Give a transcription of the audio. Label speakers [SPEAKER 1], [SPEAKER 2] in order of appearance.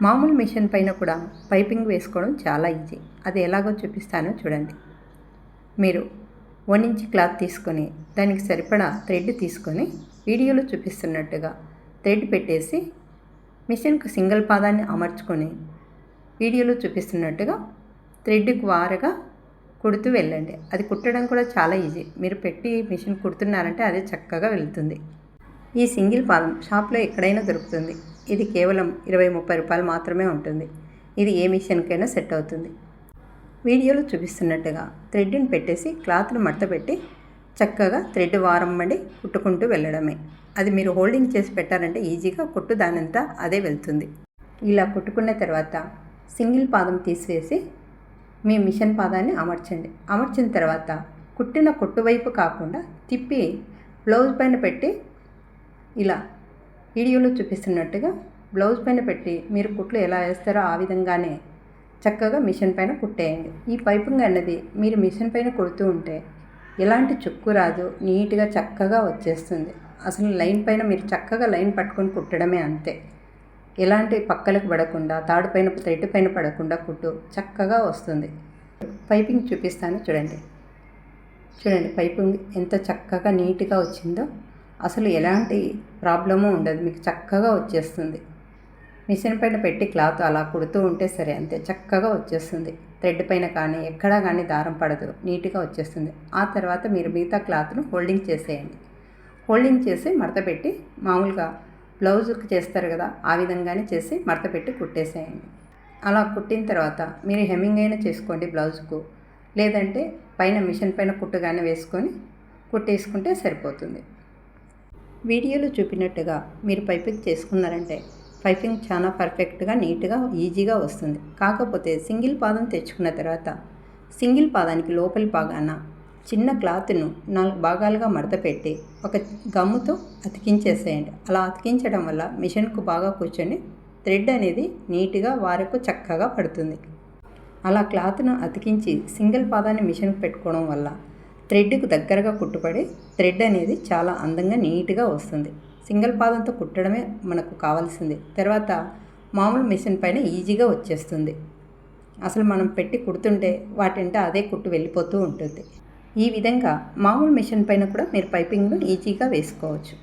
[SPEAKER 1] మామూలు మిషన్ పైన కూడా పైపింగ్ వేసుకోవడం చాలా ఈజీ. అది ఎలాగో చూపిస్తానో చూడండి. మీరు 1 ఇంచ్ క్లాత్ తీసుకొని దానికి సరిపడా థ్రెడ్ తీసుకొని వీడియోలో చూపిస్తున్నట్టుగా థ్రెడ్ పెట్టేసి మిషన్కు సింగిల్ పాదాన్ని అమర్చుకొని వీడియోలో చూపిస్తున్నట్టుగా థ్రెడ్కి వారగా కుడుతూ వెళ్ళండి. అది కుట్టడం కూడా చాలా ఈజీ. మీరు పెట్టి మిషన్ కుడుతున్నారంటే అదే చక్కగా వెళ్తుంది. ఈ సింగిల్ పాదం షాప్లో ఎక్కడైనా దొరుకుతుంది. ఇది కేవలం 20-30 రూపాయలు మాత్రమే ఉంటుంది. ఇది ఏ మిషన్కైనా సెట్ అవుతుంది. వీడియోలో చూపిస్తున్నట్టుగా థ్రెడ్ని పెట్టేసి క్లాత్ను మడతపెట్టి చక్కగా థ్రెడ్ వారం మండి కుట్టుకుంటూ వెళ్ళడమే. అది మీరు హోల్డింగ్ చేసి పెట్టారంటే ఈజీగా కుట్టు దానంతా అదే వెళ్తుంది. ఇలా కుట్టుకున్న తర్వాత సింగిల్ పాదం తీసివేసి మీ మిషన్ పాదాన్ని అమర్చండి. అమర్చిన తర్వాత కుట్టిన కుట్టు వైపు కాకుండా తిప్పి బ్లౌజ్ పైన పెట్టి ఇలా వీడియోలో చూపిస్తున్నట్టుగా బ్లౌజ్ పైన పెట్టి మీరు కుట్లు ఎలా వేస్తారో ఆ విధంగానే చక్కగా మిషన్ పైన కుట్టేయండి. ఈ పైపింగ్ అన్నది మీరు మిషన్ పైన కుడుతూ ఉంటే ఎలాంటి చుక్కు రాదు, నీట్గా చక్కగా వచ్చేస్తుంది. అసలు లైన్ పైన మీరు చక్కగా లైన్ పట్టుకొని కుట్టడమే అంతే. ఎలాంటి పక్కలకు పడకుండా తాడు పైన థ్రెడ్ పైన పడకుండా కుట్టు చక్కగా వస్తుంది. పైపింగ్ చూపిస్తాను చూడండి. పైపింగ్ ఎంత చక్కగా నీట్గా వచ్చిందో. అసలు ఎలాంటి ప్రాబ్లము ఉండదు, మీకు చక్కగా వచ్చేస్తుంది. మిషన్ పైన పెట్టి క్లాత్ అలా కుడుతూ ఉంటే సరే అంతే చక్కగా వచ్చేస్తుంది. థ్రెడ్ పైన కానీ ఎక్కడా కానీ దారం పడదు, నీట్గా వచ్చేస్తుంది. ఆ తర్వాత మీరు మిగతా క్లాత్ను హోల్డింగ్ చేసేయండి. హోల్డింగ్ చేసి మడత పెట్టి మామూలుగా బ్లౌజుకి చేస్తారు కదా ఆ విధంగానే చేసి మడత పెట్టి కుట్టేసేయండి. అలా కుట్టిన తర్వాత మీరు హెమ్మింగ్ అయినా చేసుకోండి బ్లౌజ్కు, లేదంటే పైన మిషన్ పైన కుట్టుగానే వేసుకొని కుట్టేసుకుంటే సరిపోతుంది. వీడియోలో చూపినట్టుగా మీరు పైపింగ్ చేసుకున్నారంటే పైపింగ్ చాలా పర్ఫెక్ట్గా నీట్గా ఈజీగా వస్తుంది. కాకపోతే సింగిల్ పాదం తెచ్చుకున్న తర్వాత సింగిల్ పాదానికి లోపలి భాగాన చిన్న క్లాత్ను 4 భాగాలుగా మడత పెట్టి ఒక గమ్ముతో అతికించేసేయండి. అలా అతికించడం వల్ల మిషన్కు బాగా కూర్చొని థ్రెడ్ అనేది నీట్గా వారకు చక్కగా పడుతుంది. అలా క్లాత్ను అతికించి సింగిల్ పాదాన్ని మిషన్కి పెట్టుకోవడం వల్ల థ్రెడ్కు దగ్గరగా కుట్టుపడి థ్రెడ్ అనేది చాలా అందంగా నీట్గా వస్తుంది. సింగిల్ పాదంతో కుట్టడమే మనకు కావాల్సింది. తర్వాత మామూలు మిషన్ పైన ఈజీగా వచ్చేస్తుంది. అసలు మనం పెట్టి కుడుతుంటే వాటింట అదే కుట్టు వెళ్ళిపోతూ ఉంటుంది. ఈ విధంగా మామూలు మిషన్ పైన కూడా మీరు పైపింగ్ను ఈజీగా వేసుకోవచ్చు.